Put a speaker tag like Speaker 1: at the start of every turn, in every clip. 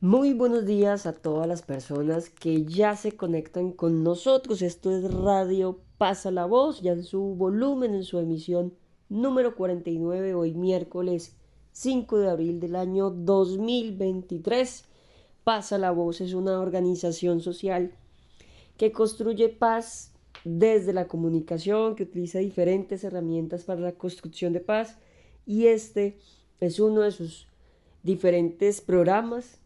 Speaker 1: Muy buenos días a todas las personas que ya se conectan con nosotros. Esto es Radio Pasa la Voz, ya en su volumen, en su emisión número 49, hoy miércoles 5 de abril del año 2023. Pasa la Voz es una organización social que construye paz desde la comunicación, que utiliza diferentes herramientas para la construcción de paz, y este es uno de sus diferentes programas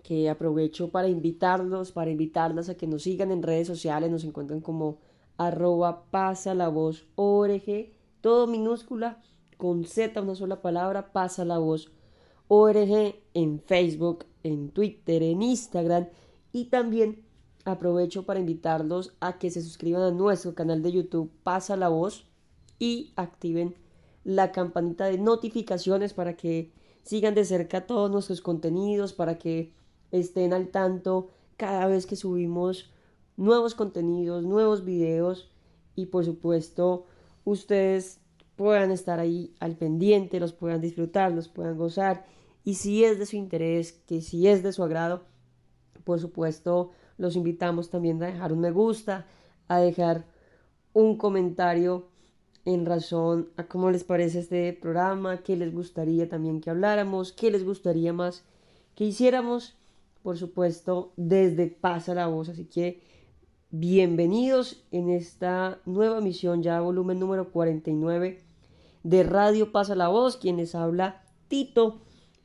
Speaker 1: que aprovecho para invitarlas a que nos sigan en redes sociales. Nos encuentran como @pasalavozorg, todo minúscula, con Z, una sola palabra, pasa la voz org, en Facebook, en Twitter, en Instagram. Y también aprovecho para invitarlos a que se suscriban a nuestro canal de YouTube Pasa la Voz y activen la campanita de notificaciones para que sigan de cerca todos nuestros contenidos, para que estén al tanto cada vez que subimos nuevos contenidos, nuevos videos, y por supuesto ustedes puedan estar ahí al pendiente, los puedan disfrutar, los puedan gozar. Y si es de su interés, que si es de su agrado, por supuesto los invitamos también a dejar un me gusta, a dejar un comentario en razón a cómo les parece este programa, qué les gustaría también que habláramos, qué les gustaría más que hiciéramos, por supuesto, desde Pasa la Voz. Así que bienvenidos en esta nueva misión, ya volumen número 49 de Radio Pasa la Voz. Quien les habla, Tito,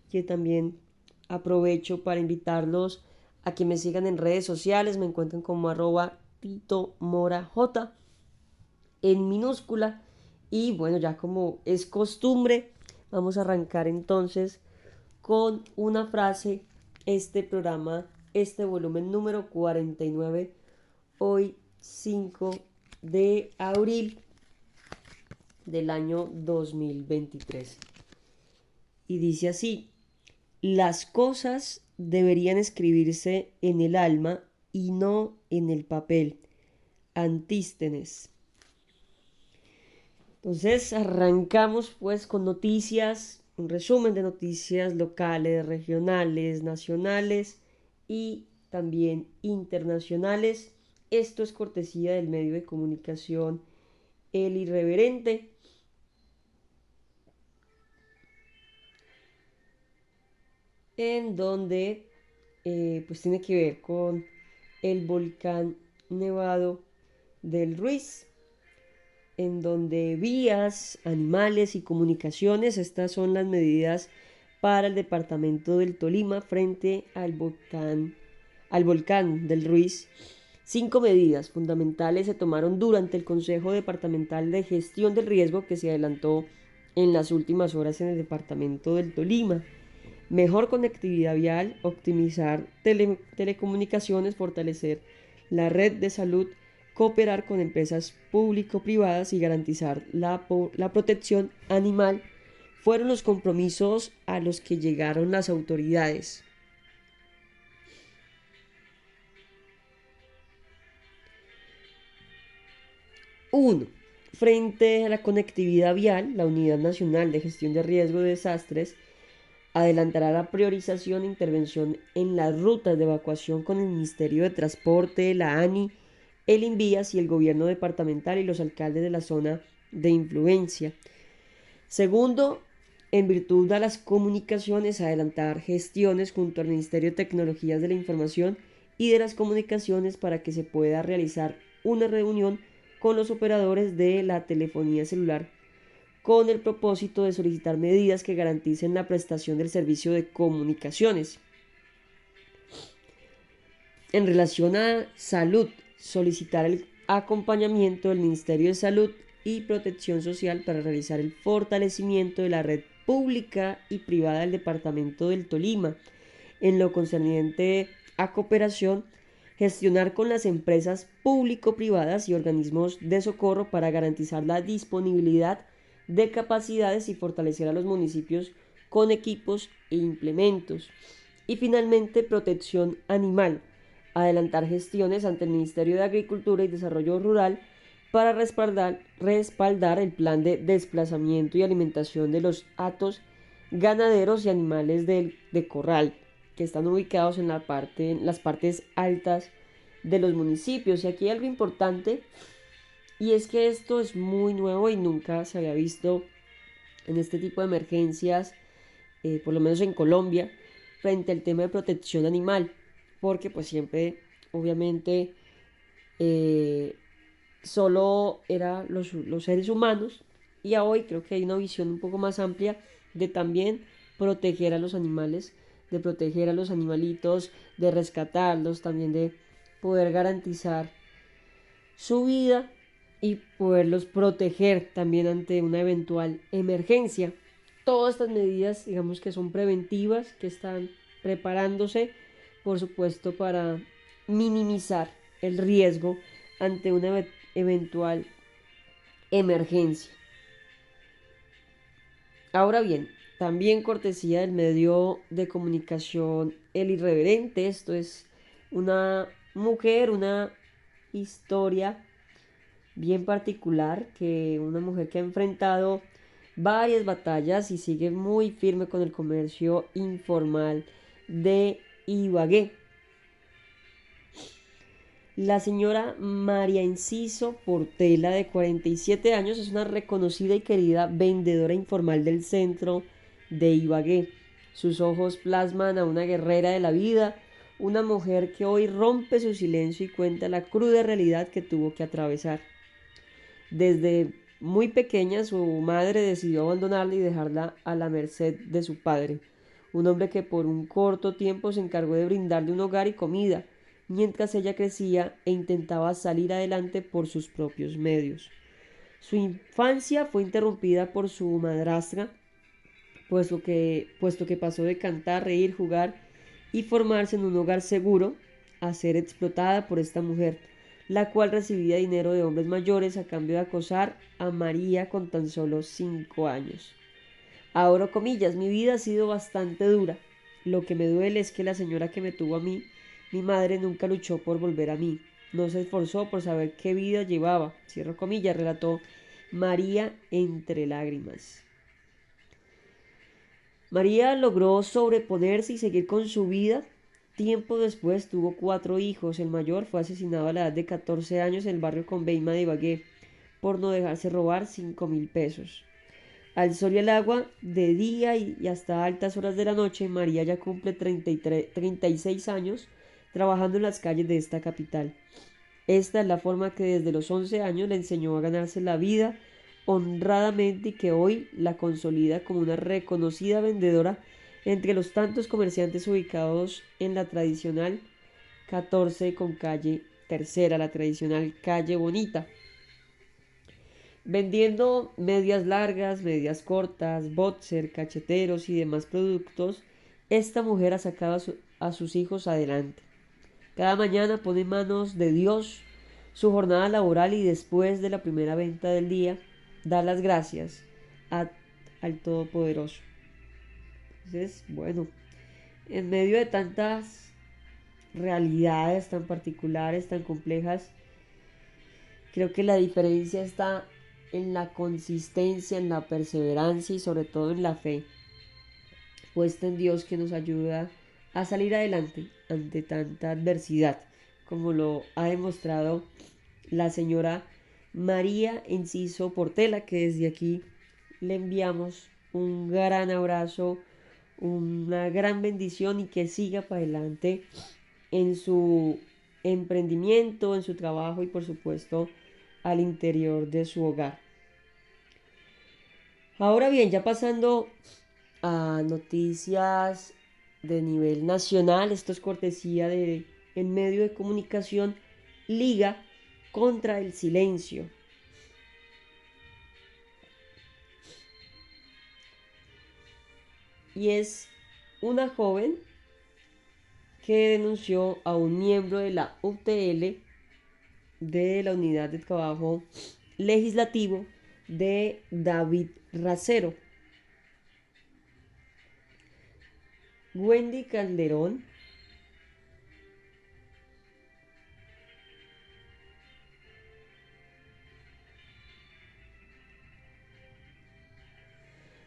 Speaker 1: que también aprovecho para invitarlos a que me sigan en redes sociales. Me encuentran como @TitoMoraJ en minúscula. Y bueno, ya como es costumbre, vamos a arrancar entonces con una frase este programa, este volumen número 49, hoy 5 de abril del año 2023. Y dice así: las cosas deberían escribirse en el alma y no en el papel. Antístenes. Entonces arrancamos pues con noticias, un resumen de noticias locales, regionales, nacionales y también internacionales. Esto es cortesía del medio de comunicación El Irreverente, en donde pues tiene que ver con el volcán Nevado del Ruiz, en donde vías, animales y comunicaciones. Estas son las medidas para el departamento del Tolima frente al volcán del Ruiz. 5 medidas fundamentales se tomaron durante el Consejo Departamental de Gestión del Riesgo que se adelantó en las últimas horas en el departamento del Tolima. Mejor conectividad vial, optimizar telecomunicaciones, fortalecer la red de salud, cooperar con empresas público-privadas y garantizar la protección animal fueron los compromisos a los que llegaron las autoridades. 1. Frente a la conectividad vial, la Unidad Nacional de Gestión de Riesgo de Desastres adelantará la priorización e intervención en las rutas de evacuación con el Ministerio de Transporte, la ANI, el INVIAS y el gobierno departamental y los alcaldes de la zona de influencia. Segundo, en virtud de las comunicaciones, adelantar gestiones junto al Ministerio de Tecnologías de la Información y de las Comunicaciones para que se pueda realizar una reunión con los operadores de la telefonía celular con el propósito de solicitar medidas que garanticen la prestación del servicio de comunicaciones. En relación a salud, solicitar el acompañamiento del Ministerio de Salud y Protección Social para realizar el fortalecimiento de la red pública y privada del departamento del Tolima. En lo concerniente a cooperación, gestionar con las empresas público-privadas y organismos de socorro para garantizar la disponibilidad de capacidades y fortalecer a los municipios con equipos e implementos. Y finalmente, protección animal. Adelantar gestiones ante el Ministerio de Agricultura y Desarrollo Rural para respaldar el plan de desplazamiento y alimentación de los hatos ganaderos y animales de corral. que están ubicados en en las partes altas de los municipios. Y aquí hay algo importante, y es que esto es muy nuevo y nunca se había visto en este tipo de emergencias, por lo menos en Colombia, frente al tema de protección animal, porque pues siempre, obviamente, eh, solo eran los seres humanos, y a hoy creo que hay una visión un poco más amplia de también proteger a los animales, de proteger a los animalitos, de rescatarlos, también de poder garantizar su vida y poderlos proteger también ante una eventual emergencia. Todas estas medidas, digamos que son preventivas, que están preparándose, por supuesto, para minimizar el riesgo ante una eventual emergencia. Ahora bien, también cortesía del medio de comunicación El Irreverente, esto es una mujer, una historia bien particular, que una mujer que ha enfrentado varias batallas y sigue muy firme con el comercio informal de Ibagué. La señora María Enciso Portela, de 47 años, es una reconocida y querida vendedora informal del centro de Ibagué. Sus ojos plasman a una guerrera de la vida, una mujer que hoy rompe su silencio y cuenta la cruda realidad que tuvo que atravesar. Desde muy pequeña su madre decidió abandonarla y dejarla a la merced de su padre, un hombre que por un corto tiempo se encargó de brindarle un hogar y comida, mientras ella crecía e intentaba salir adelante por sus propios medios. Su infancia fue interrumpida por su madrastra, puesto que pasó de cantar, reír, jugar y formarse en un hogar seguro a ser explotada por esta mujer, la cual recibía dinero de hombres mayores a cambio de acosar a María con tan solo 5 años. Abro comillas, mi vida ha sido bastante dura. Lo que me duele es que la señora que me tuvo a mí, mi madre, nunca luchó por volver a mí. No se esforzó por saber qué vida llevaba. Cierro comillas, relató María entre lágrimas. María logró sobreponerse y seguir con su vida. Tiempo después tuvo 4 hijos. El mayor fue asesinado a la edad de 14 años en el barrio Conveima de Ibagué por no dejarse robar 5.000 pesos. Al sol y al agua, de día y hasta altas horas de la noche, María ya cumple 36 años trabajando en las calles de esta capital. Esta es la forma que desde los 11 años le enseñó a ganarse la vida honradamente y que hoy la consolida como una reconocida vendedora entre los tantos comerciantes ubicados en la tradicional 14 con calle Tercera, la tradicional calle Bonita, vendiendo medias largas, medias cortas, boxer, cacheteros y demás productos. Esta mujer ha sacado a sus hijos adelante. Cada mañana pone en manos de Dios su jornada laboral y después de la primera venta del día da las gracias a- al Todopoderoso. Entonces, bueno, en medio de tantas realidades tan particulares, tan complejas, creo que la diferencia está en la consistencia, en la perseverancia y sobre todo en la fe puesta en Dios, que nos ayuda a salir adelante ante tanta adversidad, como lo ha demostrado la señora María Enciso Portela, que desde aquí le enviamos un gran abrazo, una gran bendición, y que siga para adelante en su emprendimiento, en su trabajo y por supuesto al interior de su hogar. Ahora bien, ya pasando a noticias de nivel nacional, esto es cortesía de el medio de comunicación Liga contra el Silencio. Y es una joven que denunció a un miembro de la UTL, de la Unidad de Trabajo Legislativo de David Racero. Wendy Calderón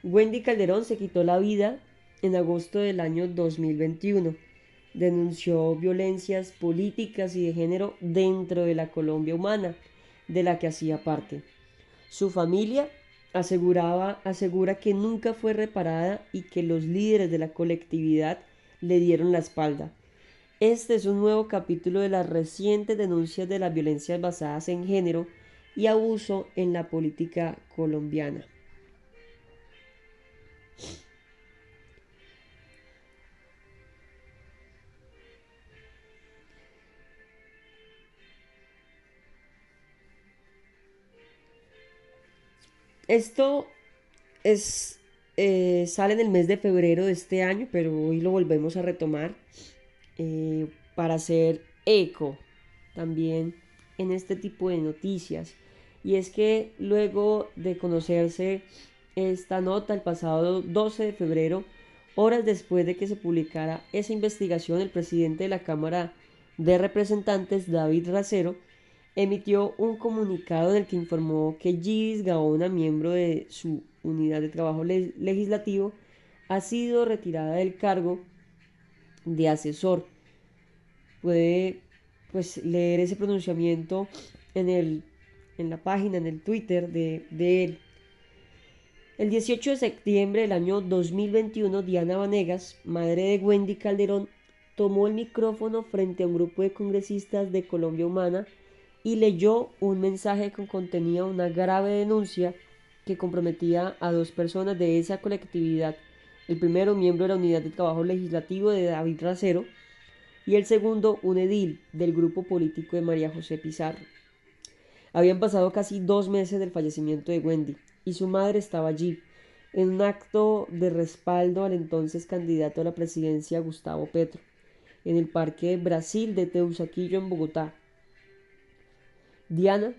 Speaker 1: Wendy Calderón se quitó la vida en agosto del año 2021. Denunció violencias políticas y de género dentro de la Colombia humana, de la que hacía parte. Su familia asegura que nunca fue reparada y que los líderes de la colectividad le dieron la espalda. Este es un nuevo capítulo de las recientes denuncias de las violencias basadas en género y abuso en la política colombiana. Esto es, sale en el mes de febrero de este año, pero hoy lo volvemos a retomar para hacer eco también en este tipo de noticias. Y es que luego de conocerse esta nota el pasado 12 de febrero, horas después de que se publicara esa investigación, el presidente de la Cámara de Representantes, David Racero, emitió un comunicado en el que informó que Gidis Gaona, miembro de su unidad de trabajo legislativo, ha sido retirada del cargo de asesor. Puede pues leer ese pronunciamiento en la página, en el Twitter de él. El 18 de septiembre del año 2021, Diana Vanegas, madre de Wendy Calderón, tomó el micrófono frente a un grupo de congresistas de Colombia Humana y leyó un mensaje que contenía una grave denuncia que comprometía a dos personas de esa colectividad. El primero, miembro de la unidad de trabajo legislativo de David Racero, y el segundo, un edil del grupo político de María José Pizarro. Habían pasado casi 2 meses del fallecimiento de Wendy y su madre estaba allí, en un acto de respaldo al entonces candidato a la presidencia Gustavo Petro, en el Parque Brasil de Teusaquillo en Bogotá. Diana,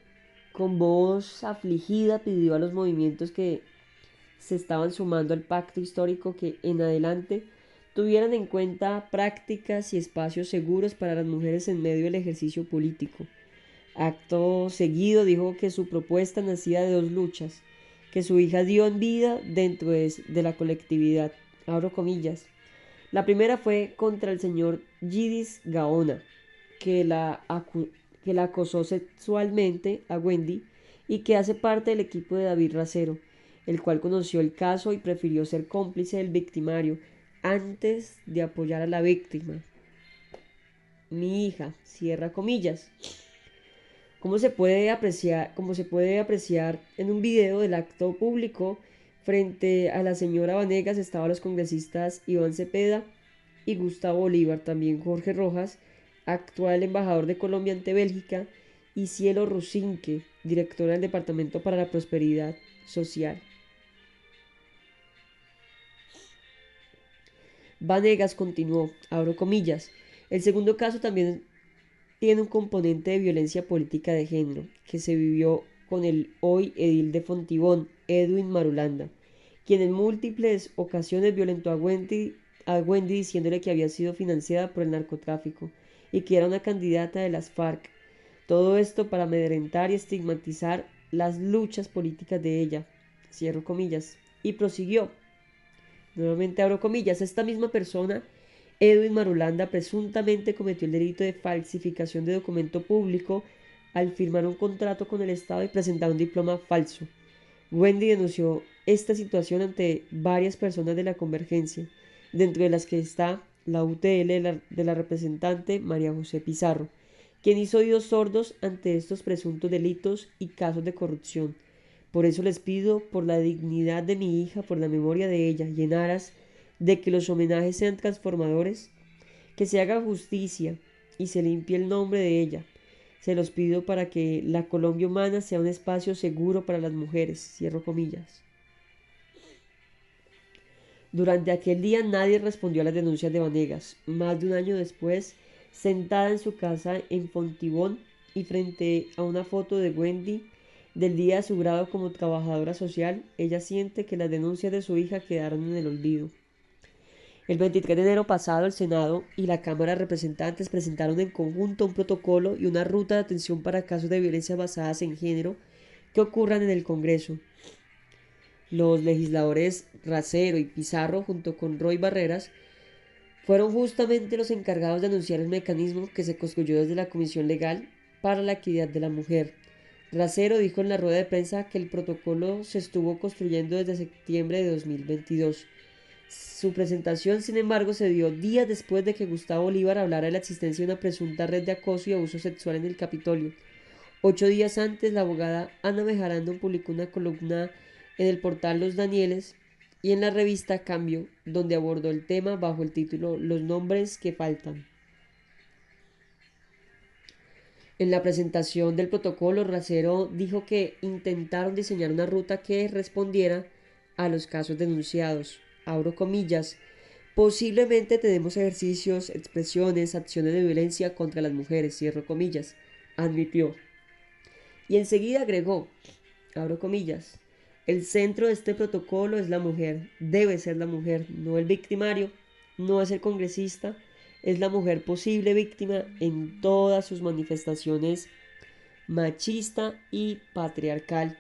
Speaker 1: con voz afligida, pidió a los movimientos que se estaban sumando al pacto histórico que en adelante tuvieran en cuenta prácticas y espacios seguros para las mujeres en medio del ejercicio político. Acto seguido dijo que su propuesta nacía de dos luchas que su hija dio en vida dentro de la colectividad. Abro comillas. La primera fue contra el señor Gidis Gaona, que la acosó sexualmente a Wendy y que hace parte del equipo de David Racero, el cual conoció el caso y prefirió ser cómplice del victimario antes de apoyar a la víctima. Mi hija, cierra comillas. Como se puede apreciar en un video del acto público, frente a la señora Vanegas estaban los congresistas Iván Cepeda y Gustavo Bolívar, también Jorge Rojas, actual embajador de Colombia ante Bélgica, y Cielo Rusinque, directora del Departamento para la Prosperidad Social. Vanegas continuó, abro comillas, el segundo caso también tiene un componente de violencia política de género, que se vivió con el hoy edil de Fontibón, Edwin Marulanda, quien en múltiples ocasiones violentó a Wendy diciéndole que había sido financiada por el narcotráfico y que era una candidata de las FARC. Todo esto para amedrentar y estigmatizar las luchas políticas de ella. Cierro comillas. Y prosiguió. Nuevamente abro comillas. Esta misma persona, Edwin Marulanda, presuntamente cometió el delito de falsificación de documento público al firmar un contrato con el Estado y presentar un diploma falso. Wendy denunció esta situación ante varias personas de la Convergencia, dentro de las que está la UTL de la representante María José Pizarro, quien hizo oídos sordos ante estos presuntos delitos y casos de corrupción. Por eso les pido, por la dignidad de mi hija, por la memoria de ella y en aras de que los homenajes sean transformadores, que se haga justicia y se limpie el nombre de ella. Se los pido para que la Colombia humana sea un espacio seguro para las mujeres. Cierro comillas. Durante aquel día nadie respondió a las denuncias de Vanegas. Más de un año después, sentada en su casa en Fontibón y frente a una foto de Wendy del día de su grado como trabajadora social, ella siente que las denuncias de su hija quedaron en el olvido. El 23 de enero pasado, el Senado y la Cámara de Representantes presentaron en conjunto un protocolo y una ruta de atención para casos de violencia basadas en género que ocurran en el Congreso. Los legisladores Racero y Pizarro, junto con Roy Barreras, fueron justamente los encargados de anunciar el mecanismo que se construyó desde la Comisión Legal para la Equidad de la Mujer. Racero dijo en la rueda de prensa que el protocolo se estuvo construyendo desde septiembre de 2022. Su presentación, sin embargo, se dio días después de que Gustavo Bolívar hablara de la existencia de una presunta red de acoso y abuso sexual en el Capitolio. 8 días antes, la abogada Ana Bejarano publicó una columna en el portal Los Danieles y en la revista Cambio, donde abordó el tema bajo el título Los nombres que faltan. En la presentación del protocolo, Racero dijo que intentaron diseñar una ruta que respondiera a los casos denunciados. Abro comillas. Posiblemente tenemos ejercicios, expresiones, acciones de violencia contra las mujeres, cierro comillas, admitió. Y enseguida agregó, abro comillas, el centro de este protocolo es la mujer, debe ser la mujer, no el victimario, no es el congresista, es la mujer posible víctima en todas sus manifestaciones machista y patriarcal,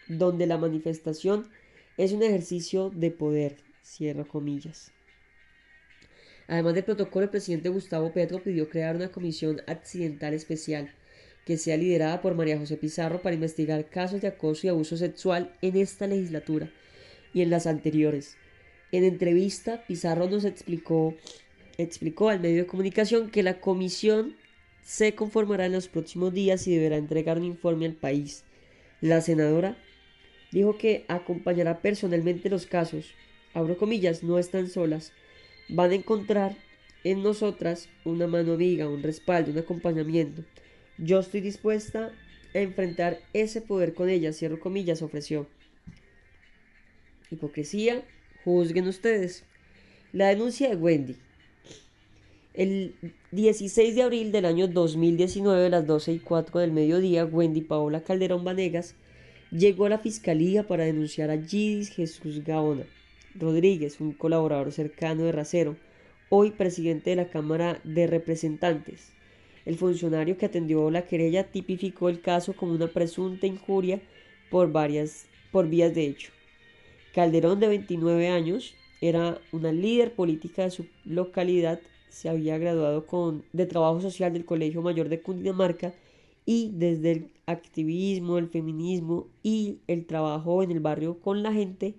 Speaker 1: donde la manifestación es un ejercicio de poder, cierro comillas. Además del protocolo, el presidente Gustavo Petro pidió crear una comisión accidental especial que sea liderada por María José Pizarro para investigar casos de acoso y abuso sexual en esta legislatura y en las anteriores. En entrevista, Pizarro nos explicó al medio de comunicación que la comisión se conformará en los próximos días y deberá entregar un informe al país. La senadora dijo que acompañará personalmente los casos. Abro comillas, no están solas. Van a encontrar en nosotras una mano amiga, un respaldo, un acompañamiento. Yo estoy dispuesta a enfrentar ese poder con ella, cierro comillas, ofreció. Hipocresía, juzguen ustedes. La denuncia de Wendy. El 16 de abril del año 2019, a las 12:04 del mediodía, Wendy Paola Calderón Vanegas llegó a la fiscalía para denunciar a Gidis Jesús Gaona Rodríguez, un colaborador cercano de Racero, hoy presidente de la Cámara de Representantes. El funcionario que atendió la querella tipificó el caso como una presunta injuria por vías de hecho. Calderón, de 29 años, era una líder política de su localidad, se había graduado de Trabajo Social del Colegio Mayor de Cundinamarca y desde el activismo, el feminismo y el trabajo en el barrio con la gente,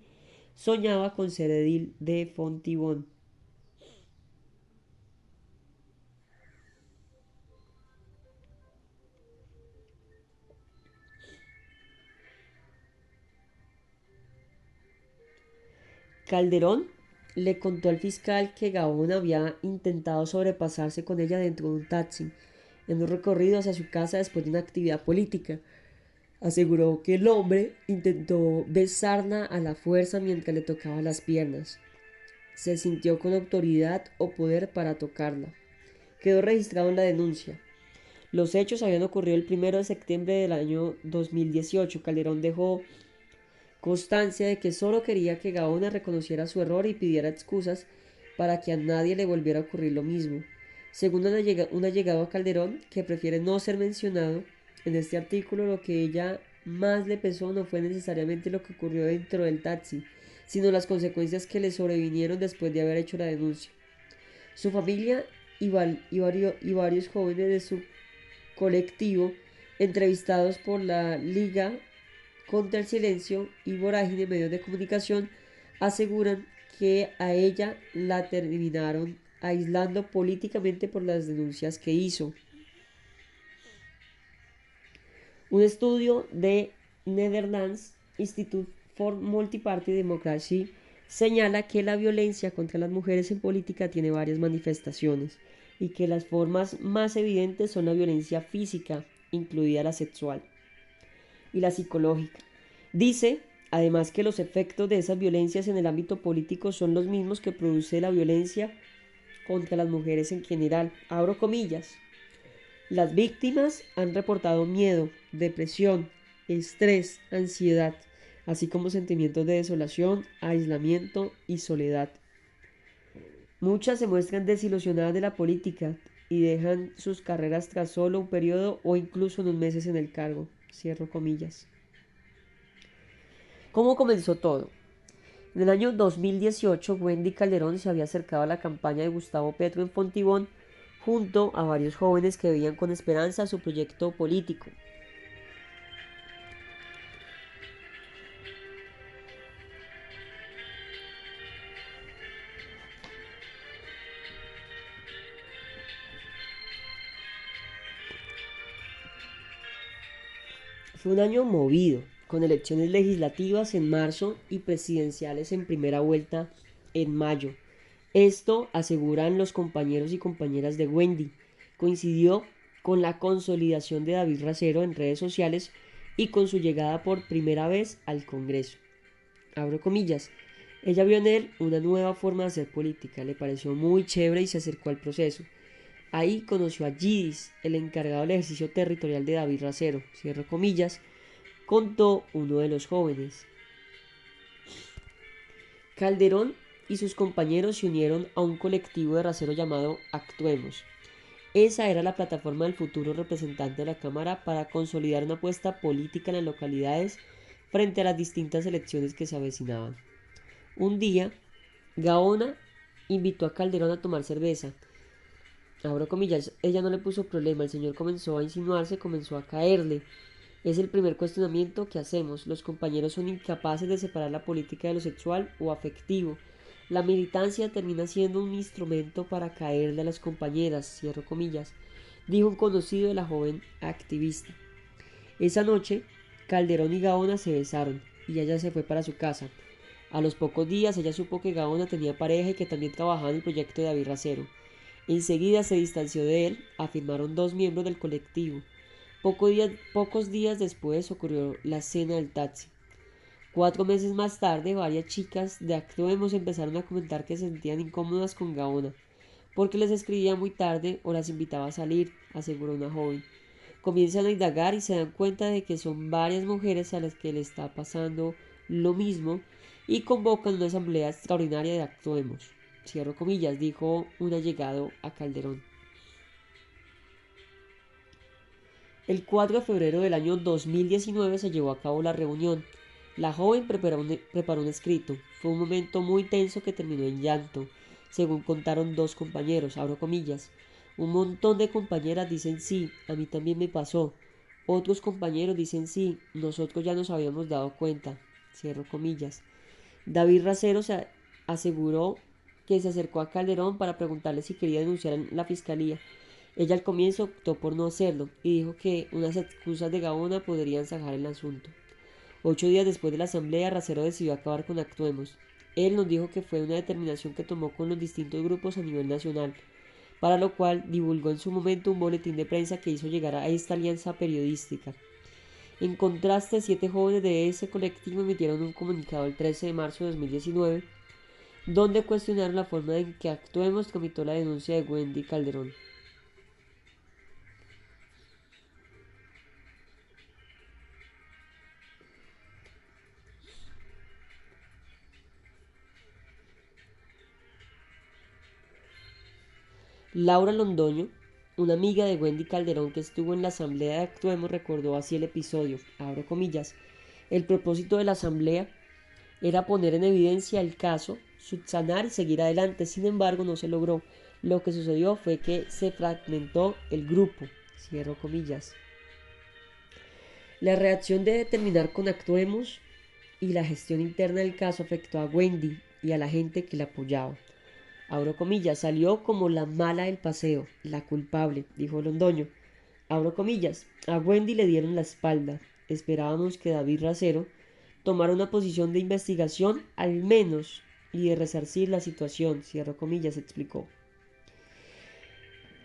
Speaker 1: soñaba con ser edil de Fontibón. Calderón le contó al fiscal que Gaona había intentado sobrepasarse con ella dentro de un taxi en un recorrido hacia su casa después de una actividad política. Aseguró que el hombre intentó besarla a la fuerza mientras le tocaba las piernas. Se sintió con autoridad o poder para tocarla. Quedó registrado en la denuncia. Los hechos habían ocurrido el 1 de septiembre del año 2018. Calderón dejó constancia de que solo quería que Gaona reconociera su error y pidiera excusas para que a nadie le volviera a ocurrir lo mismo. Según un allegado a Calderón, que prefiere no ser mencionado en este artículo, lo que ella más le pesó no fue necesariamente lo que ocurrió dentro del taxi, sino las consecuencias que le sobrevinieron después de haber hecho la denuncia. Su familia y varios jóvenes de su colectivo, entrevistados por la Liga contra el Silencio y Vorágine medios de comunicación, aseguran que a ella la terminaron aislando políticamente por las denuncias que hizo. Un estudio de Netherlands Institute for Multiparty Democracy señala que la violencia contra las mujeres en política tiene varias manifestaciones y que las formas más evidentes son la violencia física, incluida la sexual, y la psicológica. Dice, además, que los efectos de esas violencias en el ámbito político son los mismos que produce la violencia contra las mujeres en general. Abro comillas. Las víctimas han reportado miedo, depresión, estrés, ansiedad, así como sentimientos de desolación, aislamiento y soledad. Muchas se muestran desilusionadas de la política y dejan sus carreras tras solo un periodo o incluso unos meses en el cargo. Cierro comillas. ¿Cómo comenzó todo? En el año 2018, Wendy Calderón se había acercado a la campaña de Gustavo Petro en Fontibón junto a varios jóvenes que veían con esperanza su proyecto político. Fue un año movido, con elecciones legislativas en marzo y presidenciales en primera vuelta en mayo. Esto, aseguran los compañeros y compañeras de Wendy, coincidió con la consolidación de David Racero en redes sociales y con su llegada por primera vez al Congreso. Abro comillas. Ella vio en él una nueva forma de hacer política, le pareció muy chévere y se acercó al proceso. Ahí conoció a Gidis, el encargado del ejercicio territorial de David Racero, cierro comillas, contó uno de los jóvenes. Calderón y sus compañeros se unieron a un colectivo de Racero llamado Actuemos. Esa era la plataforma del futuro representante de la Cámara para consolidar una apuesta política en las localidades frente a las distintas elecciones que se avecinaban. Un día, Gaona invitó a Calderón a tomar cerveza. Abro comillas, ella no le puso problema, el señor comenzó a insinuarse, comenzó a caerle. Es el primer cuestionamiento que hacemos. Los compañeros son incapaces de separar la política de lo sexual o afectivo. La militancia termina siendo un instrumento para caerle a las compañeras, cierro comillas, dijo un conocido de la joven activista. Esa noche, Calderón y Gaona se besaron y ella se fue para su casa. A los pocos días ella supo que Gaona tenía pareja y que también trabajaba en el proyecto de David Racero. Enseguida se distanció de él, afirmaron dos miembros del colectivo. Pocos días después ocurrió la cena del taxi. 4 meses más tarde, varias chicas de Actuemos empezaron a comentar que se sentían incómodas con Gaona, porque les escribía muy tarde o las invitaba a salir, aseguró una joven. Comienzan a indagar y se dan cuenta de que son varias mujeres a las que le está pasando lo mismo y convocan una asamblea extraordinaria de Actuemos. Cierro comillas, dijo un allegado a Calderón. El 4 de febrero del año 2019 se llevó a cabo la reunión. La joven preparó un escrito. Fue un momento muy tenso que terminó en llanto, según contaron dos compañeros, abro comillas. Un montón de compañeras dicen sí, a mí también me pasó. Otros compañeros dicen sí, nosotros ya nos habíamos dado cuenta, cierro comillas. David Racero se aseguró que se acercó a Calderón para preguntarle si quería denunciar en la fiscalía. Ella al comienzo optó por no hacerlo y dijo que unas excusas de Gaona podrían zanjar el asunto. 8 días después de la asamblea, Racero decidió acabar con Actuemos. Él nos dijo que fue una determinación que tomó con los distintos grupos a nivel nacional, para lo cual divulgó en su momento un boletín de prensa que hizo llegar a esta alianza periodística. En contraste, 7 jóvenes de ese colectivo emitieron un comunicado el 13 de marzo de 2019, donde cuestionaron la forma en que Actuemos tramitó la denuncia de Wendy Calderón. Laura Londoño, una amiga de Wendy Calderón que estuvo en la asamblea de Actuemos, recordó así el episodio, abro comillas. El propósito de la asamblea era poner en evidencia el caso, subsanar y seguir adelante. Sin embargo, no se logró. Lo que sucedió fue que se fragmentó el grupo, cierro comillas. La reacción de terminar con Actuemos y la gestión interna del caso afectó a Wendy y a la gente que la apoyaba. Abro comillas, salió como la mala del paseo, la culpable, dijo Londoño. Abro comillas, a Wendy le dieron la espalda. Esperábamos que David Racero tomara una posición de investigación al menos y de resarcir la situación, cierro comillas, explicó.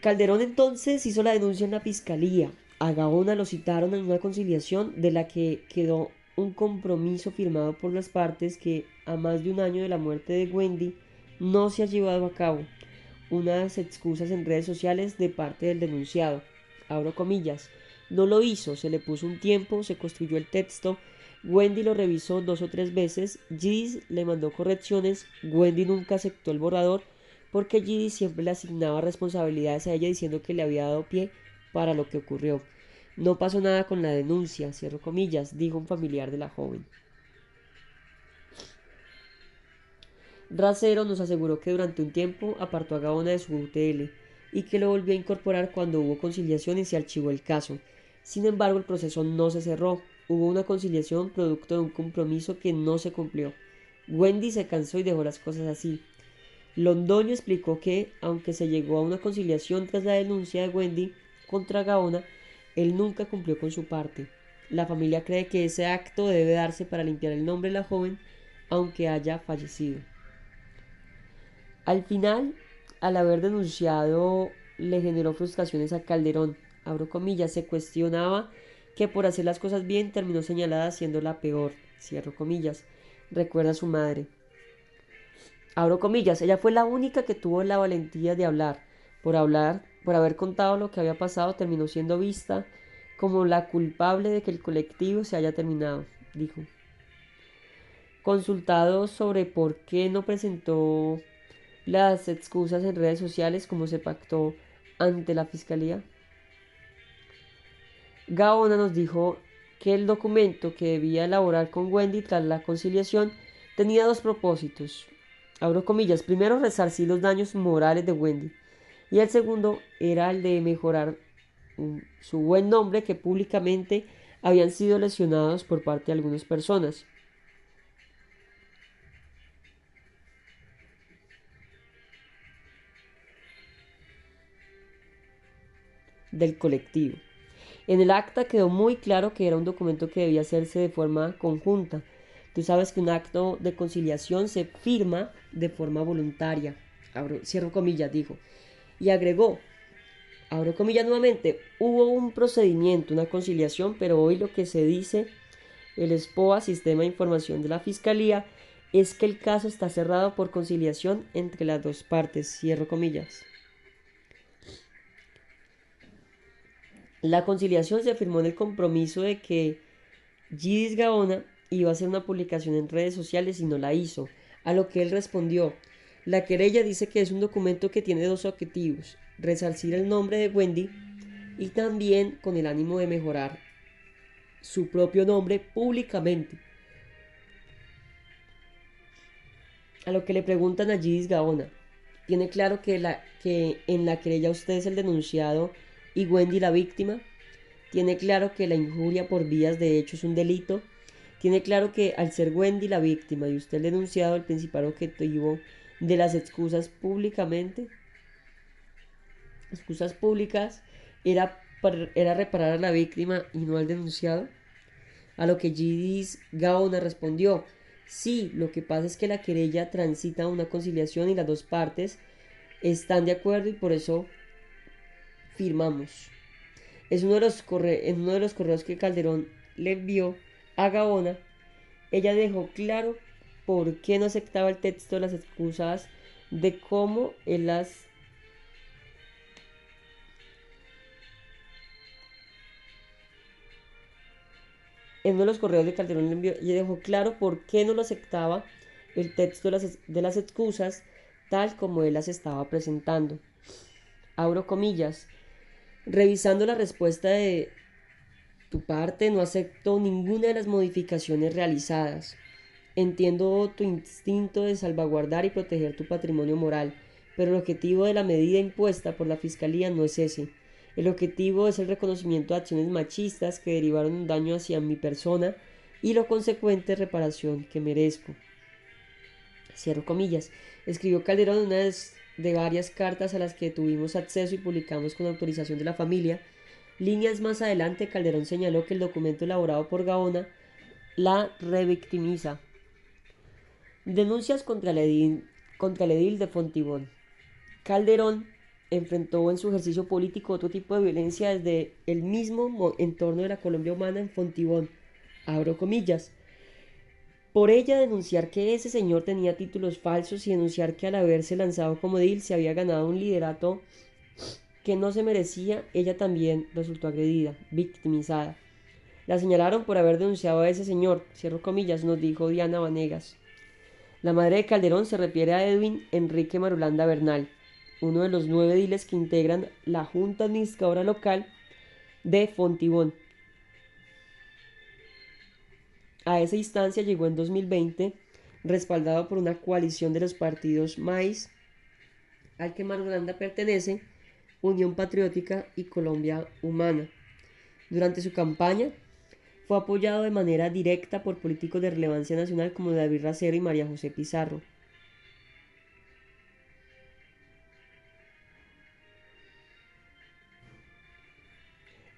Speaker 1: Calderón entonces hizo la denuncia en la fiscalía. A Gaona lo citaron en una conciliación de la que quedó un compromiso firmado por las partes que, a más de un año de la muerte de Wendy, no se ha llevado a cabo. Unas excusas en redes sociales de parte del denunciado. Abro comillas. No lo hizo, se le puso un tiempo, se construyó el texto. Wendy lo revisó 2 o 3 veces. Gidis le mandó correcciones. Wendy nunca aceptó el borrador porque Gidis siempre le asignaba responsabilidades a ella diciendo que le había dado pie para lo que ocurrió. No pasó nada con la denuncia, cierro comillas, dijo un familiar de la joven. Racero nos aseguró que durante un tiempo apartó a Gaona de su UTL y que lo volvió a incorporar cuando hubo conciliación y se archivó el caso. Sin embargo, el proceso no se cerró. Hubo una conciliación producto de un compromiso que no se cumplió. Wendy se cansó y dejó las cosas así. Londoño explicó que, aunque se llegó a una conciliación tras la denuncia de Wendy contra Gaona, él nunca cumplió con su parte. La familia cree que ese acto debe darse para limpiar el nombre de la joven, aunque haya fallecido. Al final, al haber denunciado, le generó frustraciones a Calderón. Abro comillas, se cuestionaba que por hacer las cosas bien terminó señalada siendo la peor. Cierro comillas. Recuerda a su madre. Abro comillas, ella fue la única que tuvo la valentía de hablar. Por haber contado lo que había pasado, terminó siendo vista como la culpable de que el colectivo se haya terminado, dijo. Consultado sobre por qué no presentó las excusas en redes sociales como se pactó ante la fiscalía, Gaona nos dijo que el documento que debía elaborar con Wendy tras la conciliación tenía dos propósitos. Abro comillas, primero resarcir los daños morales de Wendy y el segundo era el de mejorar su buen nombre que públicamente habían sido lesionados por parte de algunas personas. Del colectivo. En el acta quedó muy claro que era un documento que debía hacerse de forma conjunta. Tú sabes que un acto de conciliación se firma de forma voluntaria. Cierro comillas, dijo. Y agregó, abro comillas nuevamente, hubo un procedimiento, una conciliación, pero hoy lo que se dice, el SPOA, Sistema de Información de la Fiscalía, es que el caso está cerrado por conciliación entre las dos partes. Cierro comillas. La conciliación se firmó en el compromiso de que Gidis Gaona iba a hacer una publicación en redes sociales y no la hizo, a lo que él respondió. La querella dice que es un documento que tiene dos objetivos, resarcir el nombre de Wendy y también con el ánimo de mejorar su propio nombre públicamente. A lo que le preguntan a Gidis Gaona, ¿tiene claro que en la querella usted es el denunciado y Wendy la víctima? ¿Tiene claro que la injuria por vías de hecho es un delito? ¿Tiene claro que al ser Wendy la víctima y usted el denunciado, el principal objetivo de las excusas públicas era reparar a la víctima y no al denunciado? A lo que Gidis Gaona respondió, sí, lo que pasa es que la querella transita una conciliación y las dos partes están de acuerdo y por eso firmamos. En uno de los correos que Calderón le envió a Gaona, ella dejó claro por qué no aceptaba el texto de las excusas, de cómo él las... En uno de los correos de Calderón le envió, ella dejó claro por qué no lo aceptaba el texto de las excusas tal como él las estaba presentando. Abro comillas. Revisando la respuesta de tu parte, no acepto ninguna de las modificaciones realizadas. Entiendo tu instinto de salvaguardar y proteger tu patrimonio moral, pero el objetivo de la medida impuesta por la Fiscalía no es ese. El objetivo es el reconocimiento de acciones machistas que derivaron un daño hacia mi persona y la consecuente reparación que merezco. Cierro comillas. Escribió Calderón una de varias cartas a las que tuvimos acceso y publicamos con autorización de la familia. Líneas más adelante, Calderón señaló que el documento elaborado por Gaona la revictimiza. Denuncias contra el edil de Fontibón. Calderón enfrentó en su ejercicio político otro tipo de violencia desde el mismo entorno de la Colombia humana en Fontibón. Abro comillas. Por ella denunciar que ese señor tenía títulos falsos y denunciar que al haberse lanzado como edil se había ganado un liderato que no se merecía, ella también resultó agredida, victimizada. La señalaron por haber denunciado a ese señor, cierro comillas, nos dijo Diana Vanegas. La madre de Calderón se refiere a Edwin Enrique Marulanda Bernal, uno de los 9 ediles que integran la Junta Administradora Local de Fontibón. A esa instancia llegó en 2020 respaldado por una coalición de los partidos MAIS, al que Marulanda pertenece, Unión Patriótica y Colombia Humana. Durante su campaña fue apoyado de manera directa por políticos de relevancia nacional como David Racero y María José Pizarro.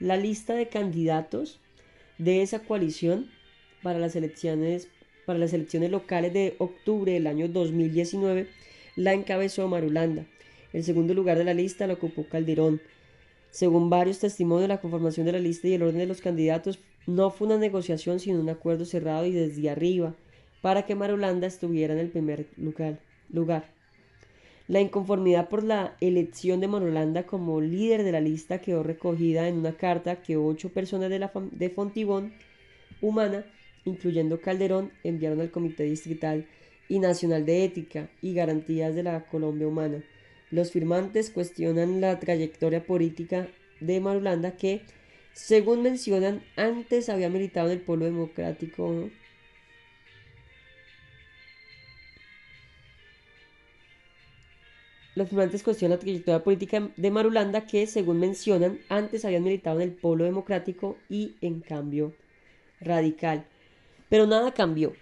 Speaker 1: La lista de candidatos de esa coalición para las elecciones locales de octubre del año 2019 la encabezó Marulanda. El segundo lugar de la lista lo ocupó Calderón. Según varios testimonios, la conformación de la lista y el orden de los candidatos no fue una negociación, sino un acuerdo cerrado y desde arriba para que Marulanda estuviera en el primer lugar. La inconformidad por la elección de Marulanda como líder de la lista quedó recogida en una carta que 8 personas de Fontibón Humana, incluyendo Calderón, enviaron al Comité Distrital y Nacional de Ética y Garantías de la Colombia Humana. Los firmantes cuestionan la trayectoria política de Marulanda que, según mencionan, antes había militado en el Polo Democrático, ¿no? Los firmantes cuestionan la trayectoria política de Marulanda que, según mencionan, antes habían militado en el Polo Democrático y en Cambio Radical. Pero nada cambió.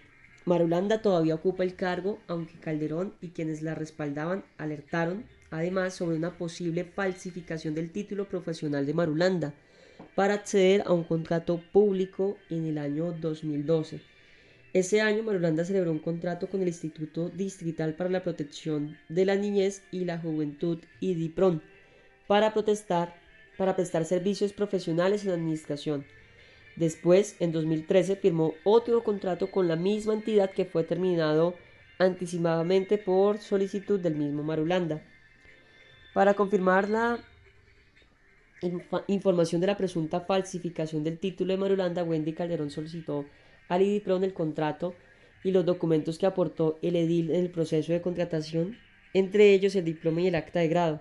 Speaker 1: Marulanda todavía ocupa el cargo, aunque Calderón y quienes la respaldaban alertaron, además, sobre una posible falsificación del título profesional de Marulanda para acceder a un contrato público en el año 2012. Ese año, Marulanda celebró un contrato con el Instituto Distrital para la Protección de la Niñez y la Juventud, IDIPRON, para prestar servicios profesionales en administración. Después, en 2013, firmó otro contrato con la misma entidad que fue terminado anticipadamente por solicitud del mismo Marulanda. Para confirmar la información de la presunta falsificación del título de Marulanda, Wendy Calderón solicitó al IDIPRON el contrato y los documentos que aportó el edil en el proceso de contratación, entre ellos el diploma y el acta de grado,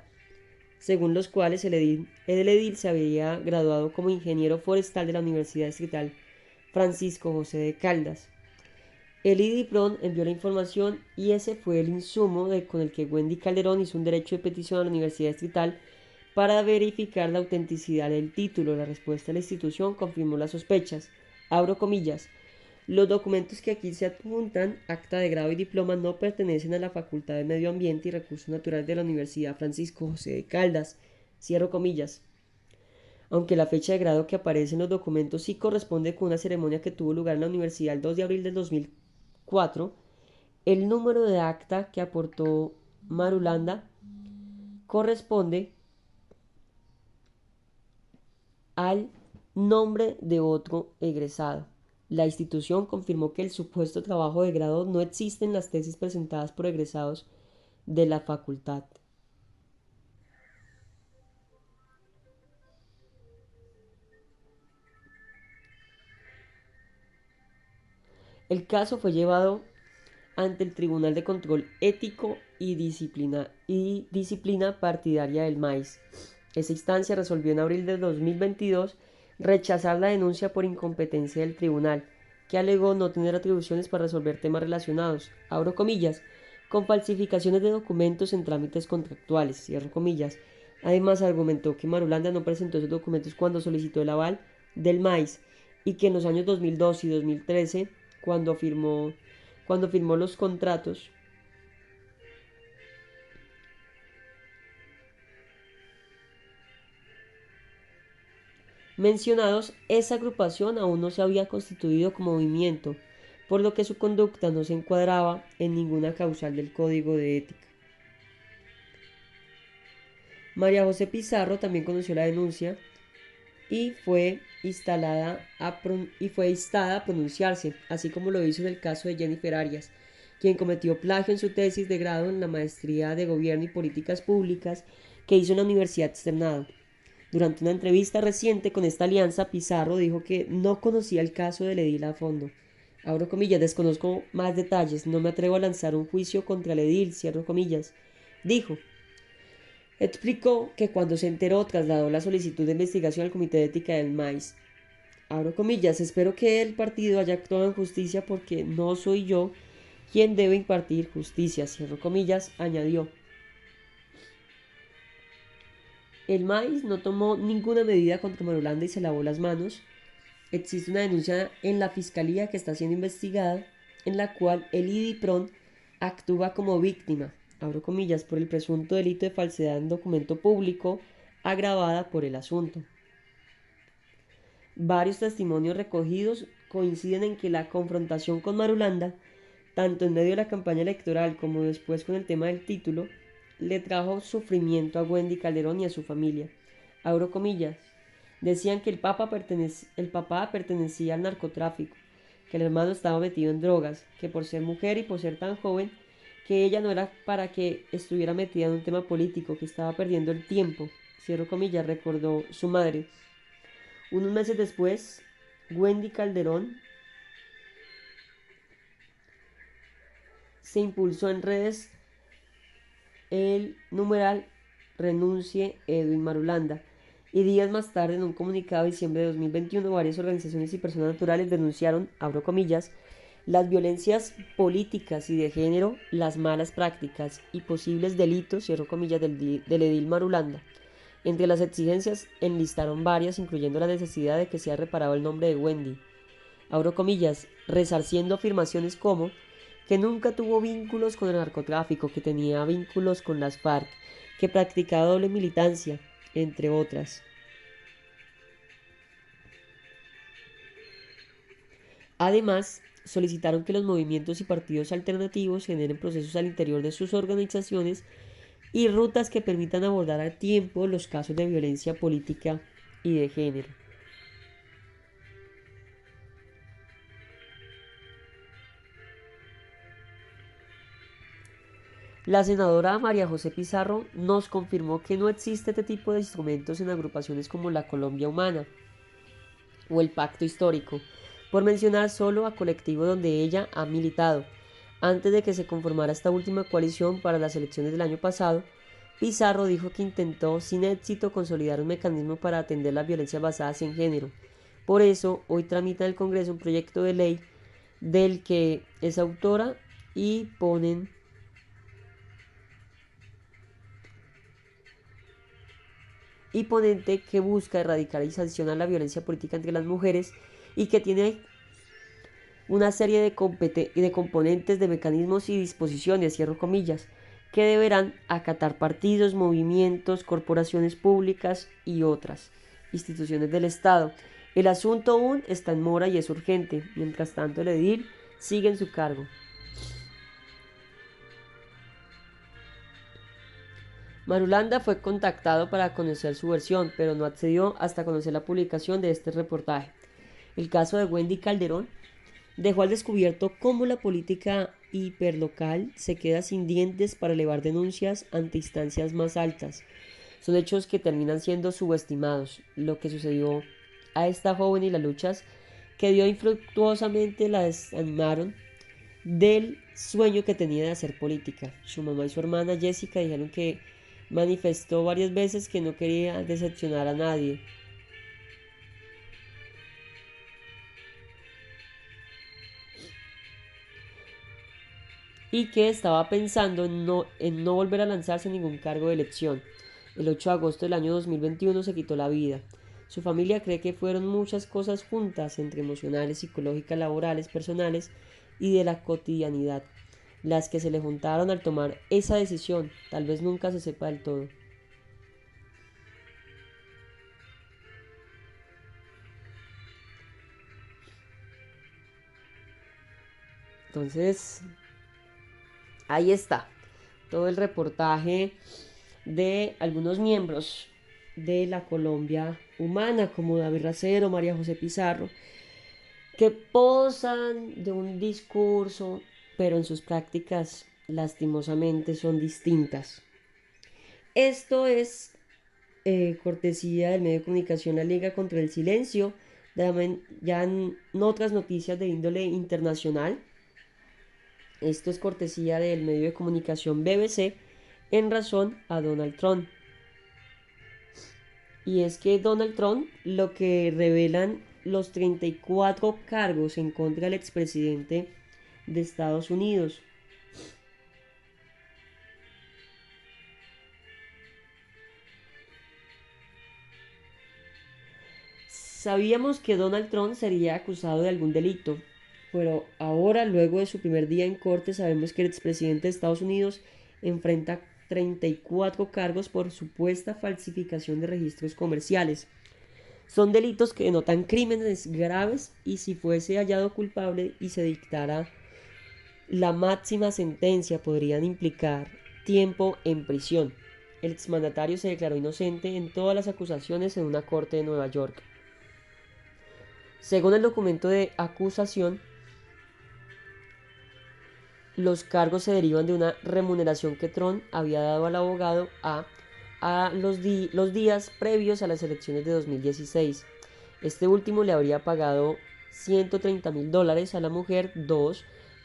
Speaker 1: según los cuales el edil se había graduado como ingeniero forestal de la Universidad Distrital Francisco José de Caldas. El IDIPRON envió la información y ese fue el insumo con el que Wendy Calderón hizo un derecho de petición a la Universidad Distrital para verificar la autenticidad del título. La respuesta de la institución confirmó las sospechas. Abro comillas. Los documentos que aquí se adjuntan, acta de grado y diploma, no pertenecen a la Facultad de Medio Ambiente y Recursos Naturales de la Universidad Francisco José de Caldas. Cierro comillas. Aunque la fecha de grado que aparece en los documentos sí corresponde con una ceremonia que tuvo lugar en la universidad el 2 de abril del 2004, el número de acta que aportó Marulanda corresponde al nombre de otro egresado. La institución confirmó que el supuesto trabajo de grado no existe en las tesis presentadas por egresados de la facultad. El caso fue llevado ante el Tribunal de Control Ético y Disciplina Partidaria del MAIS. Esa instancia resolvió en abril de 2022 rechazar la denuncia por incompetencia del tribunal, que alegó no tener atribuciones para resolver temas relacionados, abro comillas, con falsificaciones de documentos en trámites contractuales, cierro comillas. Además, argumentó que Marulanda no presentó esos documentos cuando solicitó el aval del MAIS y que en los años 2002 y 2013, cuando firmó los contratos mencionados, esa agrupación aún no se había constituido como movimiento, por lo que su conducta no se encuadraba en ninguna causal del Código de Ética. María José Pizarro también conoció la denuncia y fue instada a pronunciarse, así como lo hizo en el caso de Jennifer Arias, quien cometió plagio en su tesis de grado en la maestría de Gobierno y Políticas Públicas que hizo en la Universidad Externado. Durante una entrevista reciente con esta alianza, Pizarro dijo que no conocía el caso del edil a fondo. Abro comillas, desconozco más detalles, no me atrevo a lanzar un juicio contra el edil, cierro comillas. Dijo. Explicó que cuando se enteró trasladó la solicitud de investigación al Comité de Ética del MAIS. Abro comillas, espero que el partido haya actuado en justicia porque no soy yo quien debe impartir justicia, cierro comillas, añadió. El MAIS no tomó ninguna medida contra Marulanda y se lavó las manos. Existe una denuncia en la fiscalía que está siendo investigada, en la cual el IDIPRON actúa como víctima, abro comillas, por el presunto delito de falsedad en documento público agravada por el asunto. Varios testimonios recogidos coinciden en que la confrontación con Marulanda, tanto en medio de la campaña electoral como después con el tema del título, le trajo sufrimiento a Wendy Calderón y a su familia. Abro comillas. Decían que el papá pertenecía al narcotráfico, que el hermano estaba metido en drogas, que por ser mujer y por ser tan joven, que ella no era para que estuviera metida en un tema político, que estaba perdiendo el tiempo, cierro comillas, recordó su madre. Unos meses después, Wendy Calderón se impulsó en redes el numeral renuncie Edwin Marulanda. Y días más tarde, en un comunicado de diciembre de 2021, varias organizaciones y personas naturales denunciaron, abro comillas, las violencias políticas y de género, las malas prácticas y posibles delitos, cierro comillas, del edil Marulanda. Entre las exigencias enlistaron varias, incluyendo la necesidad de que sea reparado el nombre de Wendy. Abro comillas, resarciendo afirmaciones como que nunca tuvo vínculos con el narcotráfico, que tenía vínculos con las FARC, que practicaba doble militancia, entre otras. Además, solicitaron que los movimientos y partidos alternativos generen procesos al interior de sus organizaciones y rutas que permitan abordar a tiempo los casos de violencia política y de género. La senadora María José Pizarro nos confirmó que no existe este tipo de instrumentos en agrupaciones como la Colombia Humana o el Pacto Histórico, por mencionar solo a colectivos donde ella ha militado. Antes de que se conformara esta última coalición para las elecciones del año pasado, Pizarro dijo que intentó sin éxito consolidar un mecanismo para atender las violencias basadas en género. Por eso, hoy tramita en el Congreso un proyecto de ley del que es autora y ponente que busca erradicar y sancionar la violencia política entre las mujeres y que tiene una serie de componentes, de mecanismos y disposiciones, cierro comillas, que deberán acatar partidos, movimientos, corporaciones públicas y otras instituciones del Estado. El asunto aún está en mora y es urgente. Mientras tanto, el edil sigue en su cargo. Marulanda fue contactado para conocer su versión, pero no accedió hasta conocer la publicación de este reportaje. El caso de Wendy Calderón dejó al descubierto cómo la política hiperlocal se queda sin dientes para elevar denuncias ante instancias más altas. Son hechos que terminan siendo subestimados. Lo que sucedió a esta joven y las luchas que dio infructuosamente la desanimaron del sueño que tenía de hacer política. Su mamá y su hermana Jessica dijeron que manifestó varias veces que no quería decepcionar a nadie. Y que estaba pensando en no volver a lanzarse en ningún cargo de elección. El 8 de agosto del año 2021 se quitó la vida. Su familia cree que fueron muchas cosas juntas, entre emocionales, psicológicas, laborales, personales y de la cotidianidad, las que se le juntaron al tomar esa decisión. Tal vez nunca se sepa del todo. Entonces, ahí está todo el reportaje de algunos miembros de la Colombia Humana, como David Racero, María José Pizarro, que posan de un discurso, pero en sus prácticas lastimosamente son distintas. Esto es cortesía del medio de comunicación La Liga contra el Silencio, ya en otras noticias de índole internacional. Esto es cortesía del medio de comunicación BBC en razón a Donald Trump. Y es que Donald Trump, lo que revelan los 34 cargos en contra del expresidente de Estados Unidos. Sabíamos que Donald Trump sería acusado de algún delito, pero ahora, luego de su primer día en corte, sabemos que el expresidente de Estados Unidos enfrenta 34 cargos por supuesta falsificación de registros comerciales. Son delitos que denotan crímenes graves y si fuese hallado culpable y se dictara la máxima sentencia podrían implicar tiempo en prisión. El exmandatario se declaró inocente en todas las acusaciones en una corte de Nueva York. Según el documento de acusación, los cargos se derivan de una remuneración que Trump había dado al abogado los días previos a las elecciones de 2016. Este último le habría pagado $130,000 a la mujer,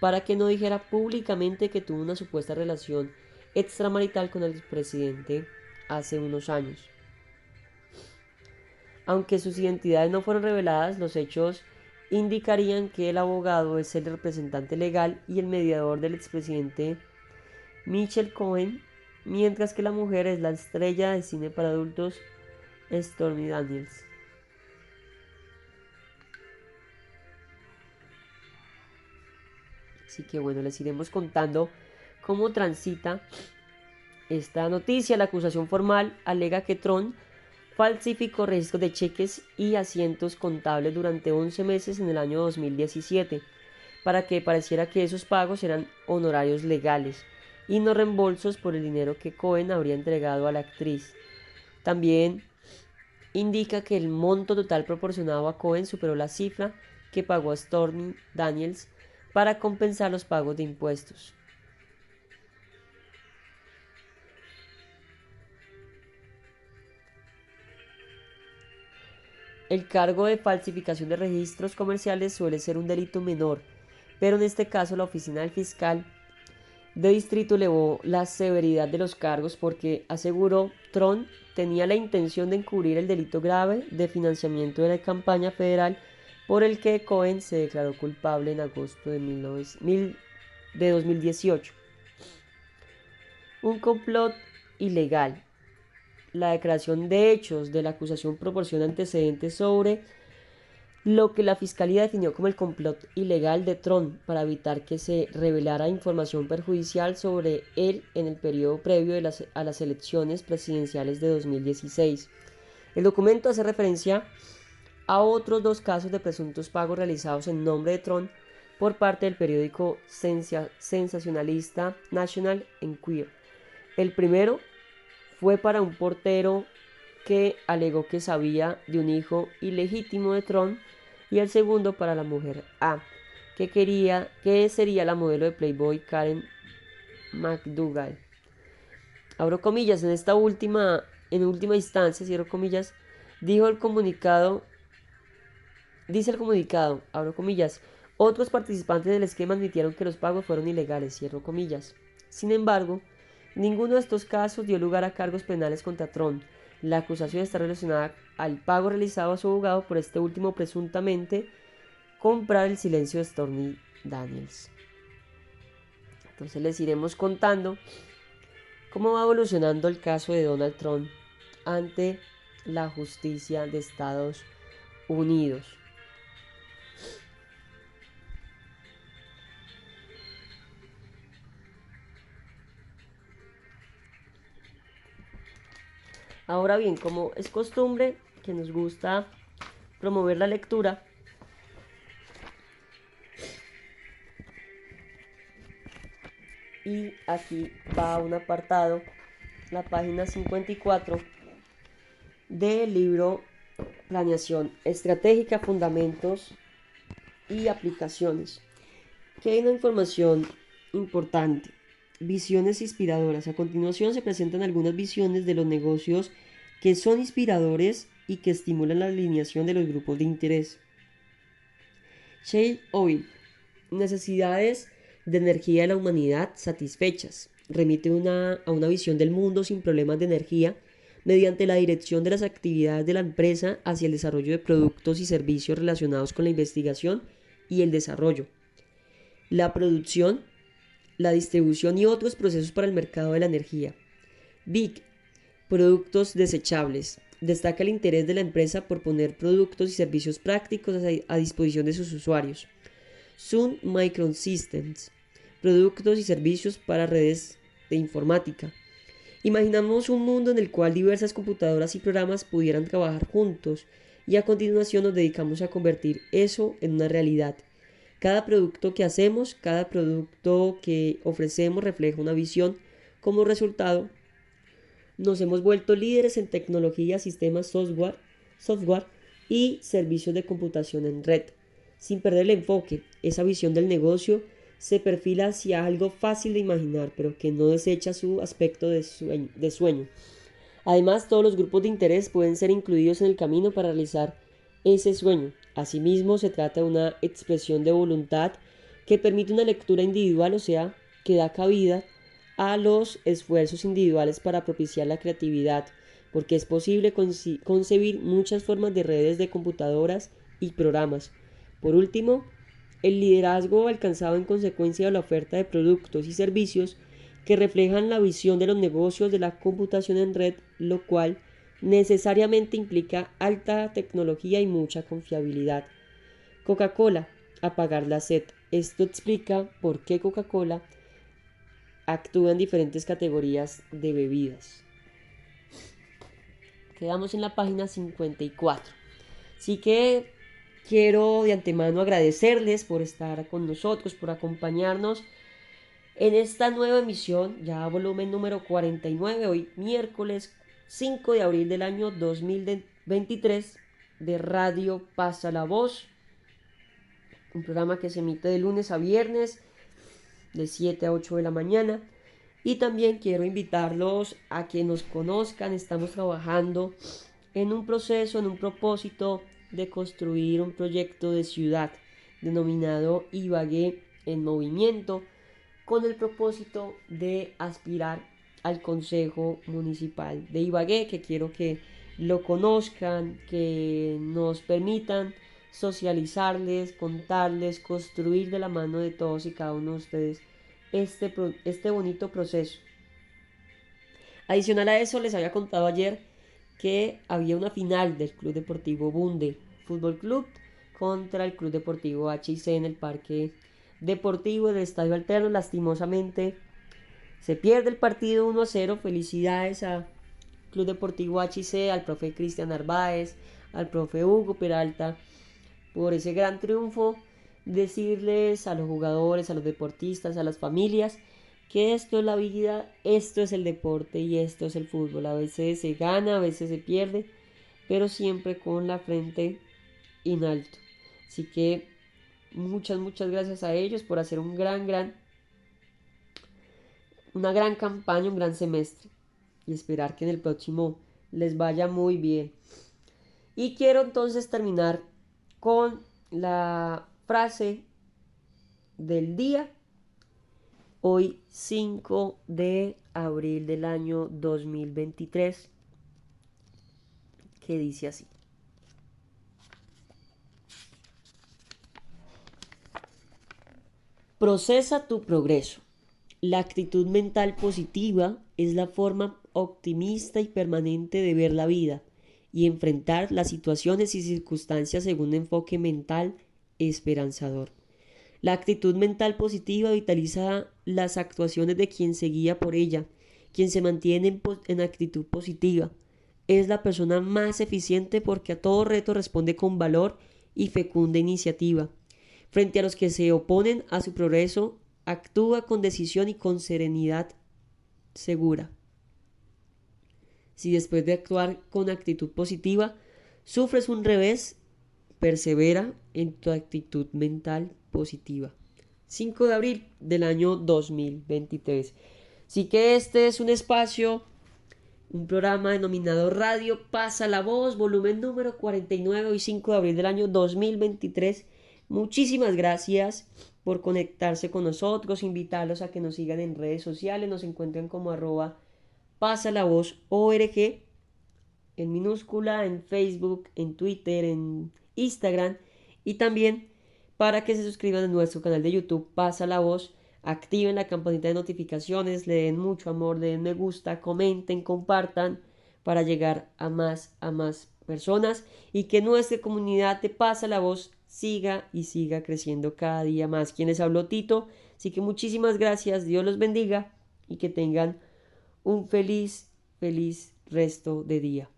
Speaker 1: para que no dijera públicamente que tuvo una supuesta relación extramarital con el presidente hace unos años. Aunque sus identidades no fueron reveladas, los hechos indicarían que el abogado es el representante legal y el mediador del expresidente Michael Cohen, mientras que la mujer es la estrella de cine para adultos Stormy Daniels. Así que bueno, les iremos contando cómo transita esta noticia. La acusación formal alega que Trump falsificó registros de cheques y asientos contables durante 11 meses en el año 2017 para que pareciera que esos pagos eran honorarios legales y no reembolsos por el dinero que Cohen habría entregado a la actriz. También indica que el monto total proporcionado a Cohen superó la cifra que pagó a Stormy Daniels para compensar los pagos de impuestos. El cargo de falsificación de registros comerciales suele ser un delito menor, pero en este caso la oficina del fiscal de distrito elevó la severidad de los cargos porque aseguró Trump tenía la intención de encubrir el delito grave de financiamiento de la campaña federal por el que Cohen se declaró culpable en agosto de 2018. Un complot ilegal. La declaración de hechos de la acusación proporciona antecedentes sobre lo que la fiscalía definió como el complot ilegal de Trump para evitar que se revelara información perjudicial sobre él en el periodo previo a las elecciones presidenciales de 2016. El documento hace referencia a otros 2 casos de presuntos pagos realizados en nombre de Trump por parte del periódico sensacionalista National Enquirer. El primero fue para un portero que alegó que sabía de un hijo ilegítimo de Trump, y el segundo para la mujer A, que sería la modelo de Playboy Karen McDougal. Abro comillas, en última instancia, cierro comillas, dice el comunicado, abro comillas, otros participantes del esquema admitieron que los pagos fueron ilegales, cierro comillas. Sin embargo, ninguno de estos casos dio lugar a cargos penales contra Trump. La acusación está relacionada al pago realizado a su abogado por este último presuntamente comprar el silencio de Stormy Daniels. Entonces les iremos contando cómo va evolucionando el caso de Donald Trump ante la justicia de Estados Unidos. Ahora bien, como es costumbre que nos gusta promover la lectura, y aquí va un apartado, la página 54 del libro Planeación Estratégica, Fundamentos y Aplicaciones, que hay una información importante. Visiones inspiradoras. A continuación se presentan algunas visiones de los negocios que son inspiradores y que estimulan la alineación de los grupos de interés. Shale Oil. Necesidades de energía de la humanidad satisfechas. Remite a una visión del mundo sin problemas de energía mediante la dirección de las actividades de la empresa hacia el desarrollo de productos y servicios relacionados con la investigación y el desarrollo. la producción, la distribución y otros procesos para el mercado de la energía. BIC, productos desechables. Destaca el interés de la empresa por poner productos y servicios prácticos a disposición de sus usuarios. Sun Microsystems, productos y servicios para redes de informática. Imaginamos un mundo en el cual diversas computadoras y programas pudieran trabajar juntos y a continuación nos dedicamos a convertir eso en una realidad. Cada producto que hacemos, cada producto que ofrecemos refleja una visión. Como resultado, nos hemos vuelto líderes en tecnología, sistemas, software y servicios de computación en red. Sin perder el enfoque, esa visión del negocio se perfila hacia algo fácil de imaginar, pero que no desecha su aspecto de sueño. Además, todos los grupos de interés pueden ser incluidos en el camino para realizar ese sueño. Asimismo, se trata de una expresión de voluntad que permite una lectura individual, o sea, que da cabida a los esfuerzos individuales para propiciar la creatividad, porque es posible concebir muchas formas de redes de computadoras y programas. Por último, el liderazgo alcanzado en consecuencia de la oferta de productos y servicios que reflejan la visión de los negocios de la computación en red, lo cual necesariamente implica alta tecnología y mucha confiabilidad. Coca-Cola, apagar la sed. Esto explica por qué Coca-Cola actúa en diferentes categorías de bebidas. Quedamos en la página 54. Así que quiero de antemano agradecerles por estar con nosotros, por acompañarnos en esta nueva emisión, ya volumen número 49, hoy miércoles 5 de abril del año 2023, de Radio Pasa la Voz, un programa que se emite de lunes a viernes, de 7 a 8 de la mañana. Y también quiero invitarlos a que nos conozcan. Estamos trabajando en un proceso, en un propósito de construir un proyecto de ciudad denominado Ibagué en Movimiento, con el propósito de aspirar al Consejo Municipal de Ibagué, que quiero que lo conozcan, que nos permitan socializarles, contarles, construir de la mano de todos y cada uno de ustedes este bonito proceso. Adicional a eso, les había contado ayer que había una final del Club Deportivo Bunde Fútbol Club contra el Club Deportivo HIC en el Parque Deportivo del Estadio Alterno. Lastimosamente se pierde el partido 1-0. Felicidades a Club Deportivo HIC, al profe Cristian Narváez, al profe Hugo Peralta por ese gran triunfo. Decirles a los jugadores, a los deportistas, a las familias, que esto es la vida, esto es el deporte y esto es el fútbol. A veces se gana, a veces se pierde, pero siempre con la frente en alto. Así que muchas gracias a ellos por hacer una gran campaña, un gran semestre, y esperar que en el próximo les vaya muy bien. Y quiero entonces terminar con la frase del día, hoy 5 de abril del año 2023, que dice así: procesa tu progreso. La actitud mental positiva es la forma optimista y permanente de ver la vida y enfrentar las situaciones y circunstancias según un enfoque mental esperanzador. La actitud mental positiva vitaliza las actuaciones de quien se guía por ella. Quien se mantiene en actitud positiva es la persona más eficiente porque a todo reto responde con valor y fecunda iniciativa. Frente a los que se oponen a su progreso, actúa con decisión y con serenidad segura. Si después de actuar con actitud positiva sufres un revés, persevera en tu actitud mental positiva. 5 de abril del año 2023. Así que este es un espacio, un programa denominado Radio Pasa la Voz, volumen número 49, hoy 5 de abril del año 2023. Muchísimas gracias por conectarse con nosotros, invitarlos a que nos sigan en redes sociales, nos encuentran como @pasalavozorg, en minúscula, en Facebook, en Twitter, en Instagram, y también para que se suscriban a nuestro canal de YouTube Pasa la Voz, activen la campanita de notificaciones, le den mucho amor, le den me gusta, comenten, compartan para llegar a más personas y que nuestra comunidad de Pasa la Voz siga y siga creciendo cada día más. Quienes habló Tito, así que muchísimas gracias, Dios los bendiga y que tengan un feliz resto de día.